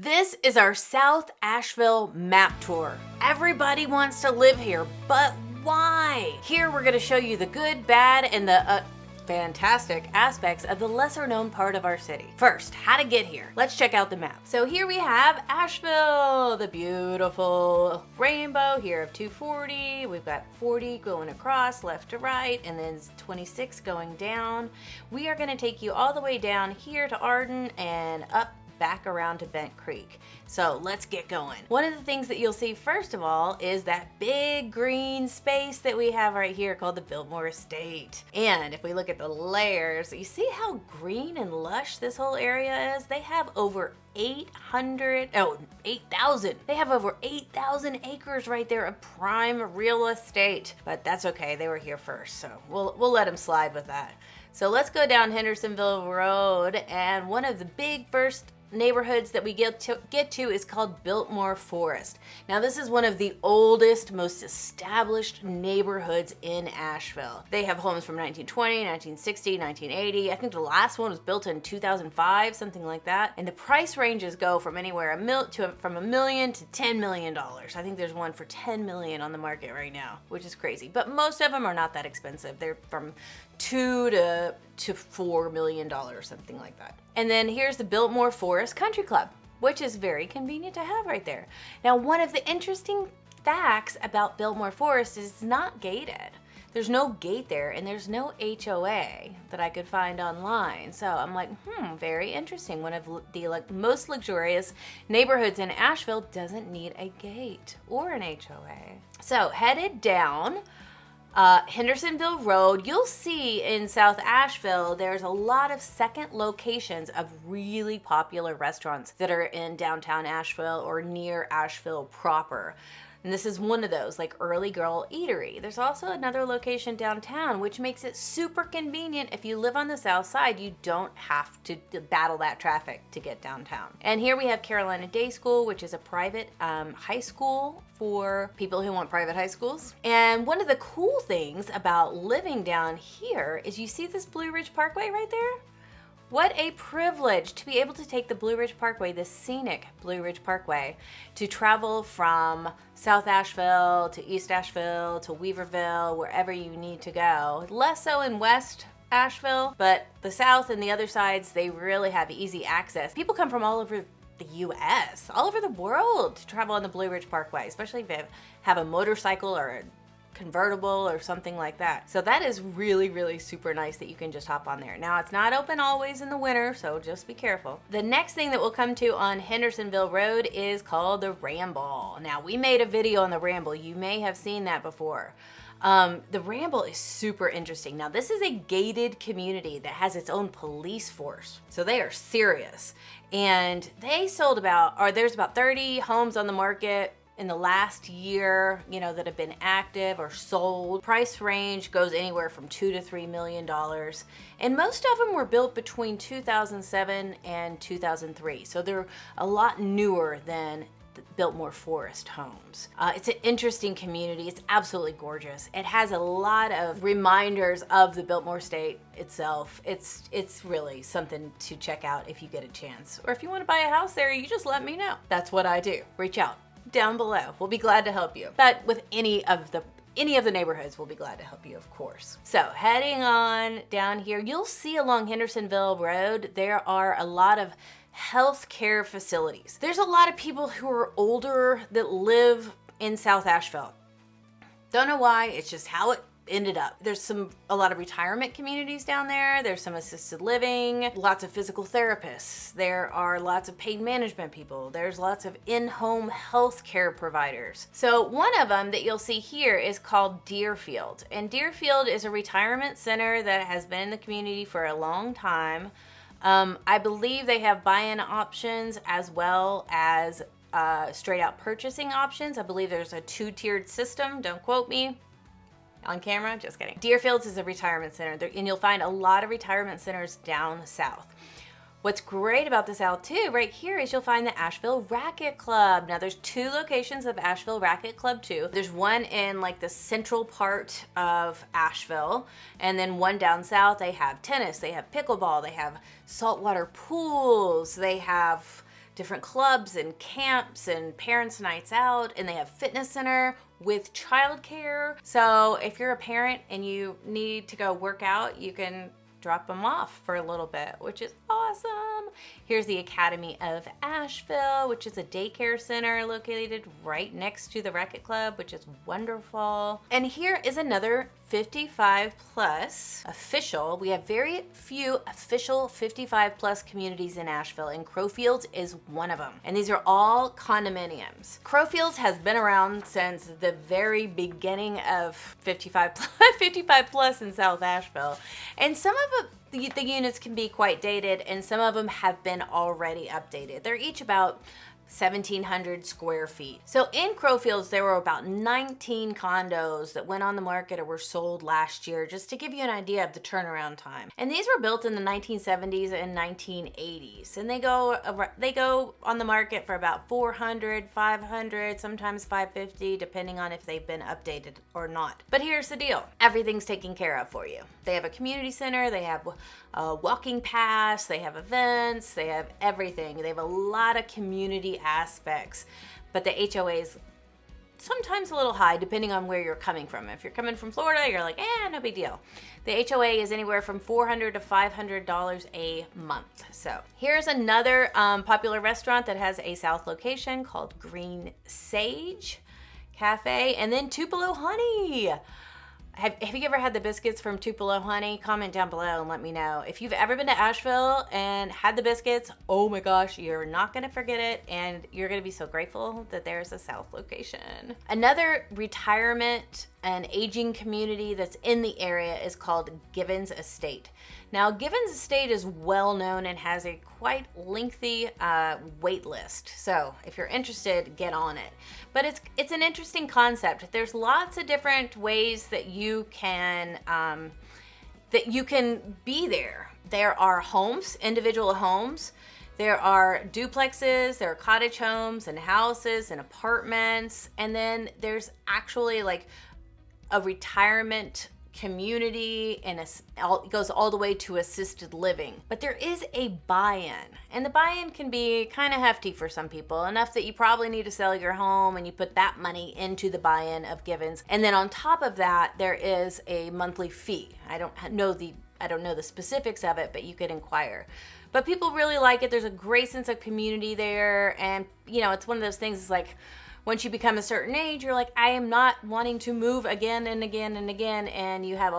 This is our South Asheville map tour. Everybody wants to live here, but why? Here we're going to show you the good, bad, and the fantastic aspects of the lesser known part of our city. First, how to get here. Let's check out the map. So here we have Asheville, the beautiful rainbow here of 240. We've got 40 going across left to right, and then 26 going down. We are going to take you all the way down here to Arden and up back around to Bent Creek. So let's get going. One of the things that you'll see first of all is that big green space that we have right here called the Biltmore Estate. And if we look at the layers, you see how green and lush this whole area is? They have over 8,000. They have over 8,000 acres right there of prime real estate. But that's okay, they were here first, so we'll let them slide with that. So let's go down Hendersonville Road, and one of the big first neighborhoods that we get to is called Biltmore Forest. Now this is one of the oldest, most established neighborhoods in Asheville. They have homes from 1920, 1960, 1980. I think the last one was built in 2005, something like that. And the price ranges go from anywhere from $1 million to $10 million. I think there's one for $10 million on the market right now, which is crazy. But most of them are not that expensive. They're from $2 to $4 million, something like that. And then here's the Biltmore Forest Country Club, which is very convenient to have right there. Now, one of the interesting facts about Biltmore Forest is it's not gated. There's no gate there, and there's no HOA that I could find online. So I'm like, very interesting. One of the most luxurious neighborhoods in Asheville doesn't need a gate or an HOA. So headed down Hendersonville Road, you'll see in South Asheville there's a lot of second locations of really popular restaurants that are in downtown Asheville or near Asheville proper. And this is one of those, like Early Girl Eatery. There's also another location downtown, which makes it super convenient. If you live on the south side, you don't have to battle that traffic to get downtown. And here we have Carolina Day School, which is a private high school for people who want private high schools. And one of the cool things about living down here is you see this Blue Ridge Parkway right there? What a privilege to be able to take the Blue Ridge Parkway, the scenic Blue Ridge Parkway, to travel from South Asheville to East Asheville to Weaverville, wherever you need to go. Less so in West Asheville, but the South and the other sides, they really have easy access. People come from all over the U.S., all over the world to travel on the Blue Ridge Parkway, especially if you have a motorcycle or a convertible or something like that. So that is really, really super nice that you can just hop on there. Now it's not open always in the winter, so just be careful. The next thing that we'll come to on Hendersonville Road is called the Ramble. Now we made a video on the Ramble. You may have seen that before. The Ramble is super interesting. Now this is a gated community that has its own police force. So they are serious. And they sold there's about 30 homes on the market in the last year, that have been active or sold. Price range goes anywhere from $2 to $3 million. And most of them were built between 2007 and 2003. So they're a lot newer than the Biltmore Forest homes. It's an interesting community. It's absolutely gorgeous. It has a lot of reminders of the Biltmore Estate itself. It's really something to check out if you get a chance. Or if you want to buy a house there, you just let me know. That's what I do. Reach out down below. We'll be glad to help you. But with any of the neighborhoods, we'll be glad to help you, of course. So heading on down here, you'll see along Hendersonville Road, there are a lot of healthcare facilities. There's a lot of people who are older that live in South Asheville. Don't know why, it's just how it ended up. There's a lot of retirement communities down there. There's some assisted living, lots of physical therapists. There are lots of pain management people. There's lots of in-home health care providers. So one of them that you'll see here is called Deerfield. And Deerfield is a retirement center that has been in the community for a long time. I believe they have buy-in options as well as straight out purchasing options. I believe there's a 2-tiered system. Don't quote me on camera, just kidding. Deerfields is a retirement center, and you'll find a lot of retirement centers down south. What's great about the South too, right here, is you'll find the Asheville Racquet Club. Now there's 2 locations of Asheville Racquet Club too. There's one in like the central part of Asheville, and then one down south. They have tennis, they have pickleball, they have saltwater pools, they have different clubs and camps and parents' nights out, and they have fitness center with childcare. So if you're a parent and you need to go work out, you can drop them off for a little bit, which is awesome. Here's the Academy of Asheville, which is a daycare center located right next to the Racquet Club, which is wonderful. And here is another 55 plus official. We have very few official 55 plus communities in Asheville, and Crowfields is one of them. And these are all condominiums. Crowfields has been around since the very beginning of 55 plus in South Asheville. And some of the units can be quite dated, and some of them have been already updated. They're each about 1,700 square feet. So in Crowfields, there were about 19 condos that went on the market or were sold last year, just to give you an idea of the turnaround time. And these were built in the 1970s and 1980s. And they go on the market for about 400, 500, sometimes 550, depending on if they've been updated or not. But here's the deal. Everything's taken care of for you. They have a community center, they have a walking pass, they have events, they have everything. They have a lot of community aspects, but the HOA is sometimes a little high depending on where you're coming from. If you're coming from Florida, you're like, no big deal. The HOA is anywhere from $400 to $500 a month. So here's another popular restaurant that has a south location called Green Sage Cafe, and then Tupelo Honey. Have you ever had the biscuits from Tupelo Honey? Comment down below and let me know. If you've ever been to Asheville and had the biscuits, oh my gosh, you're not going to forget it, and you're going to be so grateful that there's a south location. Another retirement and aging community that's in the area is called Givens Estate. Now, Givens Estate is well known and has a quite lengthy wait list. So if you're interested, get on it. But it's an interesting concept. There's lots of different ways that you can be there. There are homes, individual homes. There are duplexes, there are cottage homes and houses and apartments. And then there's actually like a retirement community, and it goes all the way to assisted living. But there is a buy-in, and the buy-in can be kind of hefty for some people, enough that you probably need to sell your home and you put that money into the buy-in of Givens. And then on top of that, there is a monthly fee. I don't know the specifics of it, but you could inquire. But people really like it. There's a great sense of community there, and it's one of those things. It's like, once you become a certain age, you're like, I am not wanting to move again and again and again, and you have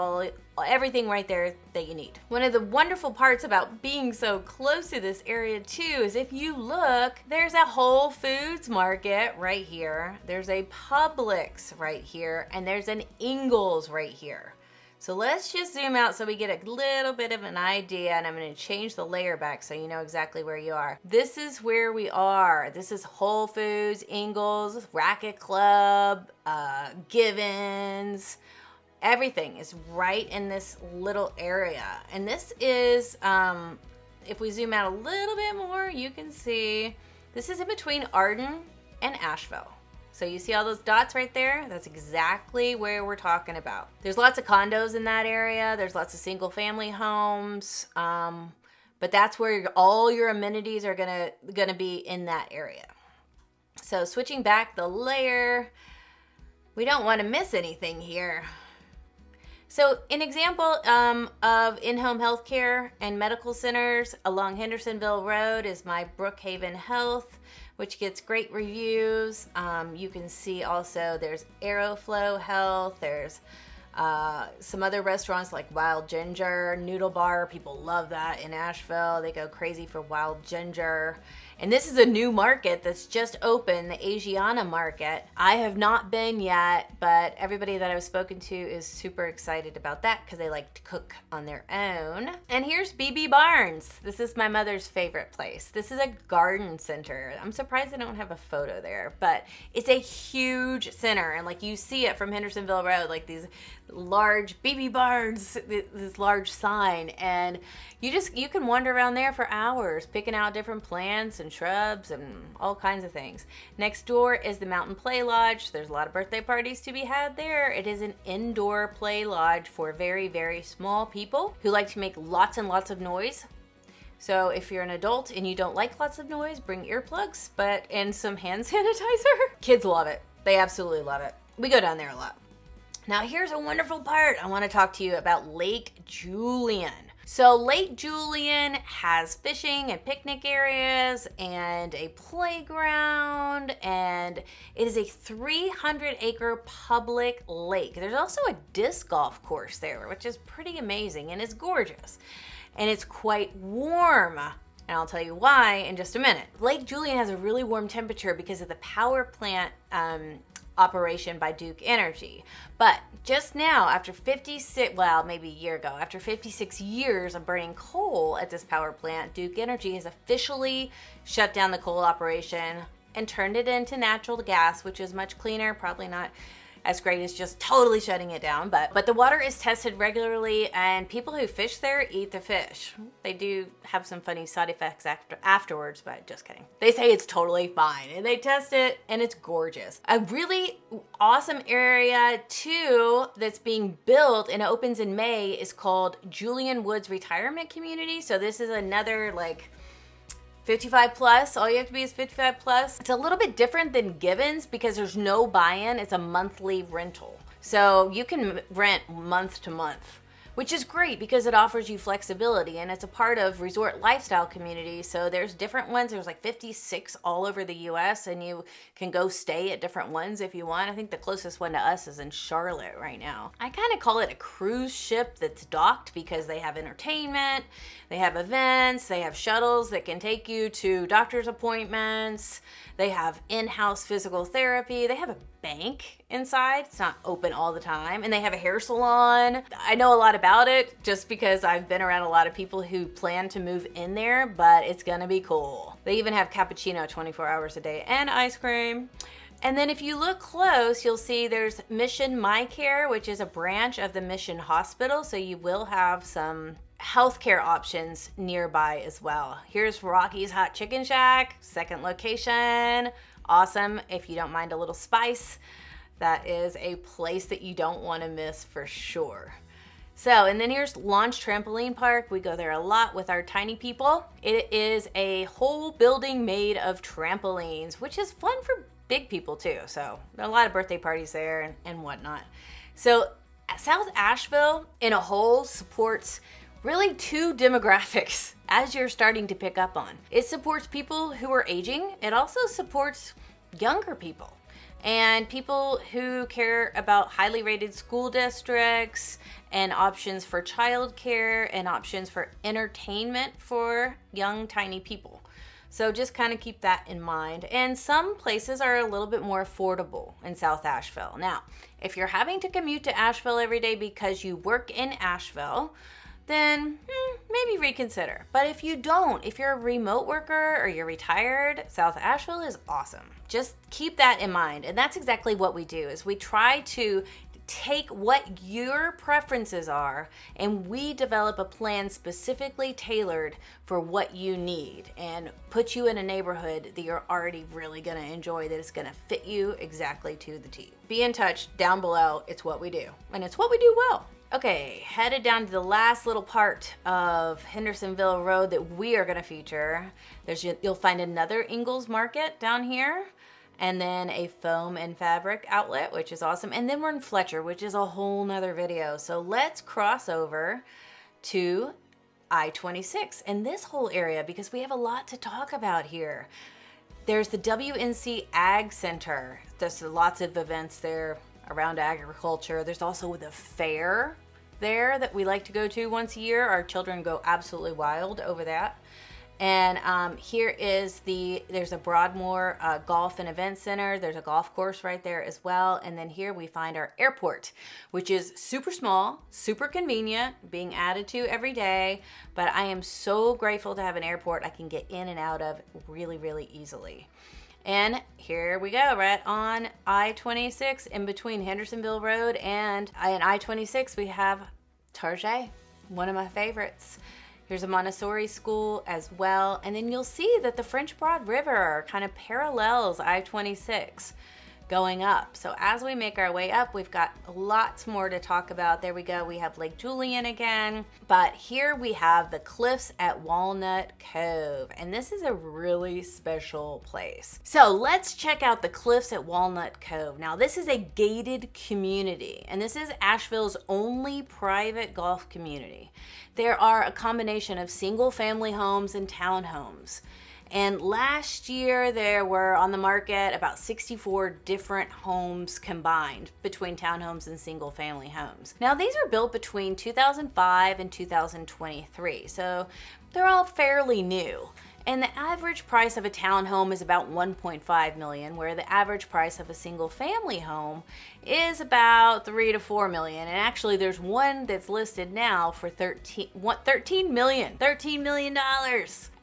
everything right there that you need. One of the wonderful parts about being so close to this area too is if you look, there's a Whole Foods market right here, there's a Publix right here, and there's an Ingles right here. So let's just zoom out so we get a little bit of an idea, and I'm going to change the layer back so you know exactly where you are. This is where we are. This is Whole Foods, Ingles, Racquet Club, Givens. Everything is right in this little area. And this is, if we zoom out a little bit more, you can see this is in between Arden and Asheville. So you see all those dots right there? That's exactly where we're talking about. There's lots of condos in that area. There's lots of single family homes. But that's where all your amenities are gonna be in that area. So switching back the layer, we don't want to miss anything here. So an example of in-home healthcare and medical centers along Hendersonville Road is my Brookhaven Health, which gets great reviews. You can see also there's Aeroflow Health. There's some other restaurants like Wild Ginger, Noodle Bar. People love that in Asheville. They go crazy for Wild Ginger. And this is a new market that's just opened, the Asiana Market. I have not been yet, but everybody that I've spoken to is super excited about that because they like to cook on their own. And here's BB Barnes. This is my mother's favorite place. This is a garden center. I'm surprised I don't have a photo there, but it's a huge center. And like you see it from Hendersonville Road, like these large BB Barnes, this large sign. And you can wander around there for hours picking out different plants and shrubs and all kinds of things. Next door is the Mountain Play Lodge. There's a lot of birthday parties to be had there. It is an indoor play lodge for very, very small people who like to make lots and lots of noise. So if you're an adult and you don't like lots of noise, bring earplugs, and some hand sanitizer. Kids love it. They absolutely love it. We go down there a lot. Now here's a wonderful part. I want to talk to you about Lake Julian. So Lake Julian has fishing and picnic areas and a playground, and it is a 300-acre public lake. There's also a disc golf course there, which is pretty amazing, and it's gorgeous. And it's quite warm, and I'll tell you why in just a minute. Lake Julian has a really warm temperature because of the power plant operation by Duke Energy. But just now, after 56, well, maybe a year ago, after 56 years of burning coal at this power plant, Duke Energy has officially shut down the coal operation and turned it into natural gas, which is much cleaner, probably not as great as just totally shutting it down, but the water is tested regularly, and people who fish there eat the fish. They do have some funny side effects afterwards, but just kidding. They say it's totally fine, and they test it, and it's gorgeous. A really awesome area too that's being built and opens in May is called Julian Woods Retirement Community. So this is another 55 plus, all you have to be is 55 plus. It's a little bit different than Gibbons because there's no buy-in, it's a monthly rental. So you can rent month to month, which is great because it offers you flexibility, and it's a part of resort lifestyle community. So there's different ones, there's 56 all over the US, and you can go stay at different ones if you want. I think the closest one to us is in Charlotte right now. I kind of call it a cruise ship that's docked because they have entertainment, they have events, they have shuttles that can take you to doctor's appointments, they have in-house physical therapy, they have a bank inside. It's not open all the time, and they have a hair salon. I know a lot about it just because I've been around a lot of people who plan to move in there, but it's gonna be cool. They even have cappuccino 24 hours a day and ice cream. And then if you look close, you'll see there's Mission My Care, which is a branch of the Mission Hospital, so you will have some healthcare options nearby as well. Here's Rocky's Hot Chicken Shack, second location. Awesome if you don't mind a little spice. That is a place that you don't want to miss for sure. So, and then here's Launch Trampoline Park. We go there a lot with our tiny people. It is a whole building made of trampolines, which is fun for big people too. So there are a lot of birthday parties there and whatnot. So South Asheville in a whole supports really two demographics as you're starting to pick up on. It supports people who are aging. It also supports younger people and people who care about highly rated school districts and options for childcare and options for entertainment for young, tiny people. So just kind of keep that in mind. And some places are a little bit more affordable in South Asheville. Now, if you're having to commute to Asheville every day because you work in Asheville, then maybe reconsider. But if you don't, if you're a remote worker or you're retired, South Asheville is awesome. Just keep that in mind. And that's exactly what we do, is we try to take what your preferences are and we develop a plan specifically tailored for what you need and put you in a neighborhood that you're already really going to enjoy, that is going to fit you exactly to the T. Be in touch down below. It's what we do, and it's what we do well. Okay, headed down to the last little part of Hendersonville Road that we are going to feature. You'll find another Ingles Market down here, and then a foam and fabric outlet, which is awesome. And then we're in Fletcher, which is a whole nother video. So let's cross over to I-26 and this whole area because we have a lot to talk about here. There's the WNC Ag Center. There's lots of events there around agriculture. There's also the fair there that we like to go to once a year. Our children go absolutely wild over that. And here is there's a Broadmoor Golf and Event Center. There's a golf course right there as well. And then here we find our airport, which is super small, super convenient, being added to every day. But I am so grateful to have an airport I can get in and out of really, really easily. And here we go, right on I-26 in between Hendersonville Road and I-26, we have Target, one of my favorites. Here's a Montessori school as well. And then you'll see that the French Broad River kind of parallels I-26. going up. So as we make our way up, we've got lots more to talk about. There we go. We have Lake Julian again, but here we have the cliffs at Walnut Cove, and this is a really special place. So let's check out the cliffs at Walnut Cove. Now this is a gated community, and this is Asheville's only private golf community. There are a combination of single family homes and townhomes. And last year there were on the market about 64 different homes combined between townhomes and single family homes. Now these are built between 2005 and 2023, so they're all fairly new. And the average price of a townhome is about $1.5 million, where the average price of a single family home is about $3 to $4 million. And actually there's one that's listed now for $13 million.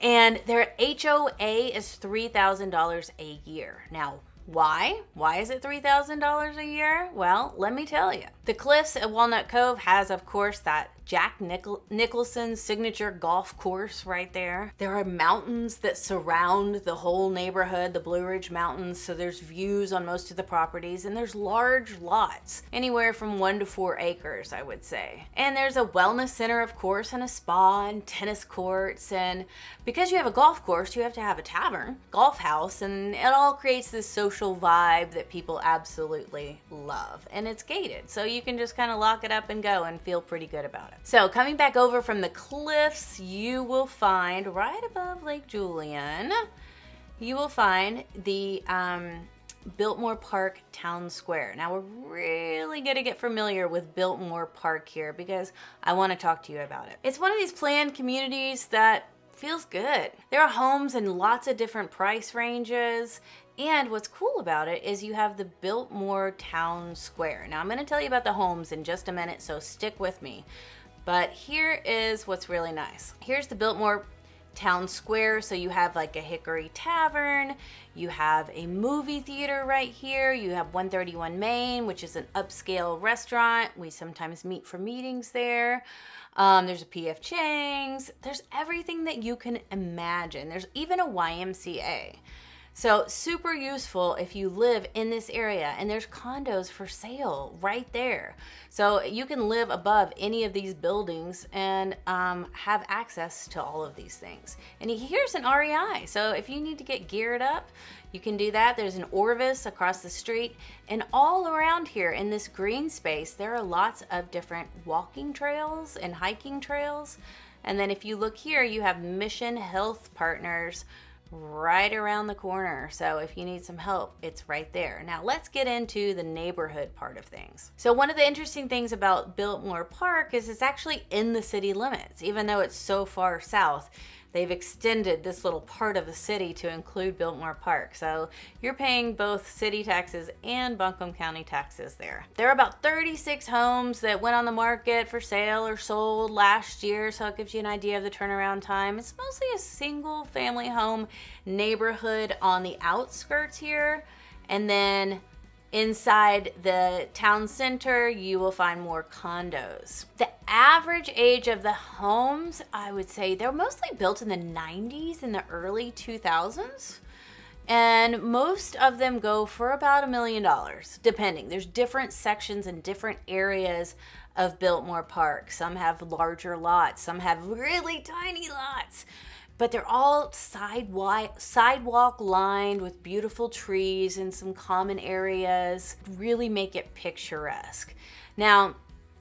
And their HOA is $3,000 a year. Now, why? Why is it $3,000 a year? Well, let me tell you. The cliffs at Walnut Cove has, of course, that Jack Nicholson's signature golf course right there. There are mountains that surround the whole neighborhood, the Blue Ridge Mountains, so there's views on most of the properties, and there's large lots, anywhere from 1 to 4 acres, I would say. And there's a wellness center, of course, and a spa and tennis courts, and because you have a golf course, you have to have a tavern, golf house, and it all creates this social vibe that people absolutely love. And it's gated, so you can just kind of lock it up and go and feel pretty good about it. So coming back over from the cliffs, you will find right above Lake Julian, you will find the Biltmore Park Town Square. Now we're really going to get familiar with Biltmore Park here because I want to talk to you about it. It's one of these planned communities that feels good. There are homes in lots of different price ranges. And what's cool about it is you have the Biltmore Town Square. Now I'm going to tell you about the homes in just a minute, so stick with me. But here is what's really nice. Here's the Biltmore Town Square. So you have like a Hickory Tavern, you have a movie theater right here, you have 131 Main, which is an upscale restaurant. We sometimes meet for meetings there. There's a P.F. Chang's. There's everything that you can imagine. There's even a YMCA. So super useful if you live in this area, and there's condos for sale right there. So you can live above any of these buildings and have access to all of these things. And here's an REI. So if you need to get geared up, you can do that. There's an Orvis across the street, and all around here in this green space, there are lots of different walking trails and hiking trails. And then if you look here, you have Mission Health Partners right around the corner. So if you need some help, it's right there. Now let's get into the neighborhood part of things. So one of the interesting things about Biltmore Park is it's actually in the city limits. Even though it's so far south, they've extended this little part of the city to include Biltmore Park. So you're paying both city taxes and Buncombe County taxes there. There are about 36 homes that went on the market for sale or sold last year, so it gives you an idea of the turnaround time. It's mostly a single family home neighborhood on the outskirts here, and then inside the town center, you will find more condos. The average age of the homes, I would say they're mostly built in the 90s and the early 2000s. And most of them go for about $1 million, depending. There's different sections and different areas of Biltmore Park. Some have larger lots, some have really tiny lots. But they're all sidewalk lined with beautiful trees and some common areas. Really make it picturesque. Now,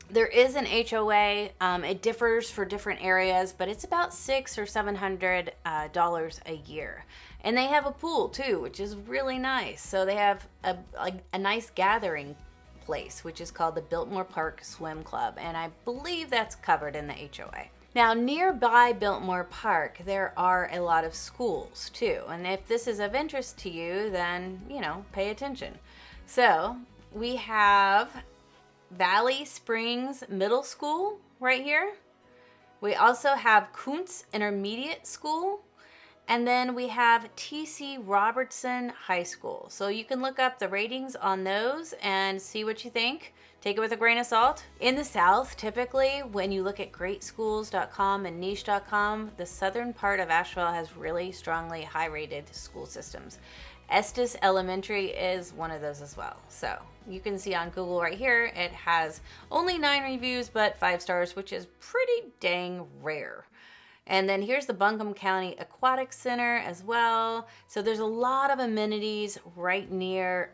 there is an HOA. It differs for different areas, but it's about $600 or $700 a year. And they have a pool too, which is really nice. So they have a nice gathering place, which is called the Biltmore Park Swim Club. And I believe that's covered in the HOA. Now, nearby Biltmore Park, there are a lot of schools too. And if this is of interest to you, then, pay attention. So we have Valley Springs Middle School right here. We also have Kuntz Intermediate School. And then we have T.C. Robertson High School. So you can look up the ratings on those and see what you think. Take it with a grain of salt. In the South, typically, when you look at greatschools.com and niche.com, the southern part of Asheville has really strongly high-rated school systems. Estes Elementary is one of those as well. So you can see on Google right here, it has only 9 reviews, but 5 stars, which is pretty dang rare. And then here's the Buncombe County Aquatic Center as well. So there's a lot of amenities right near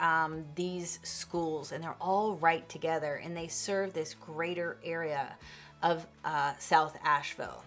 these schools, and they're all right together, and they serve this greater area of South Asheville,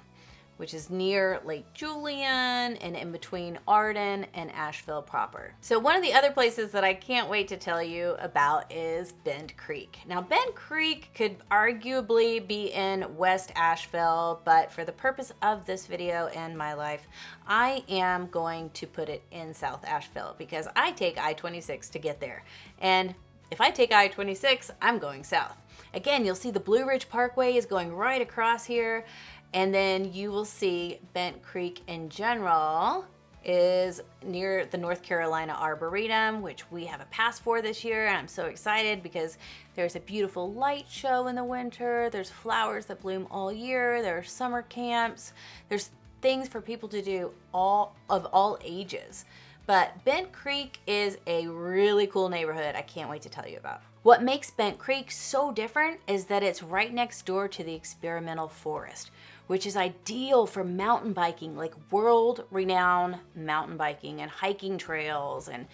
which is near Lake Julian and in between Arden and Asheville proper. So one of the other places that I can't wait to tell you about is Bent Creek. Now, Bent Creek could arguably be in West Asheville, but for the purpose of this video and my life, I am going to put it in South Asheville because I take I-26 to get there. And if I take I-26, I'm going south. Again, you'll see the Blue Ridge Parkway is going right across here. And then you will see Bent Creek in general is near the North Carolina Arboretum, which we have a pass for this year. And I'm so excited because there's a beautiful light show in the winter. There's flowers that bloom all year. There are summer camps. There's things for people to do of all ages. But Bent Creek is a really cool neighborhood I can't wait to tell you about. What makes Bent Creek so different is that it's right next door to the experimental forest, which is ideal for mountain biking, like world-renowned mountain biking and hiking trails and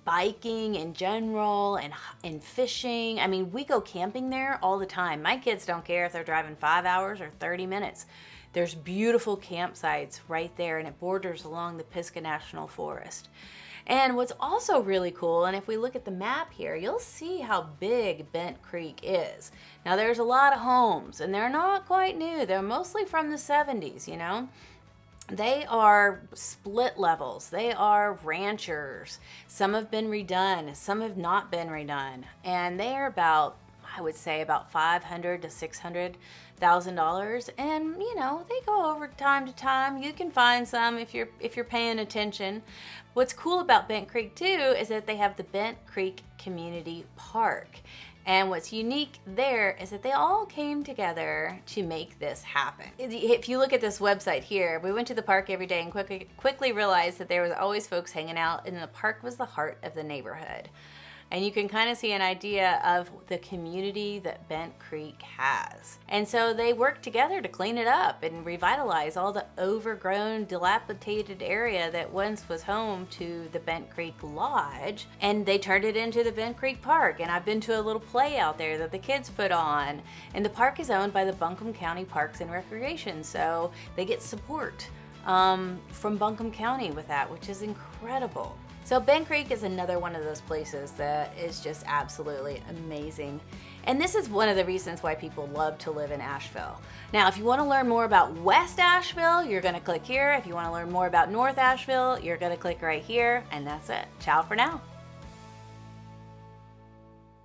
biking in general and fishing. I mean, we go camping there all the time. My kids don't care if they're driving 5 hours or 30 minutes. There's beautiful campsites right there, and it borders along the Pisgah National Forest. And what's also really cool, and if we look at the map here, you'll see how big Bent Creek is. Now, there's a lot of homes, and they're not quite new. They're mostly from the 70s, you know. They are split levels. They are ranchers. Some have been redone. Some have not been redone. And they are about, I would say, about $500,000 to $600,000, and you know, they go over time to time. You can find some if you're paying attention. What's cool about Bent Creek too is that they have the Bent Creek Community Park, and what's unique there is that they all came together to make this happen. If you look at this website here, we went to the park every day and quickly realized that there was always folks hanging out, and the park was the heart of the neighborhood. And you can kind of see an idea of the community that Bent Creek has. And so they worked together to clean it up and revitalize all the overgrown, dilapidated area that once was home to the Bent Creek Lodge. And they turned it into the Bent Creek Park. And I've been to a little play out there that the kids put on. And the park is owned by the Buncombe County Parks and Recreation. So they get support from Buncombe County with that, which is incredible. So Bent Creek is another one of those places that is just absolutely amazing. And this is one of the reasons why people love to live in Asheville. Now, if you want to learn more about West Asheville, you're going to click here. If you want to learn more about North Asheville, you're going to click right here. And that's it. Ciao for now.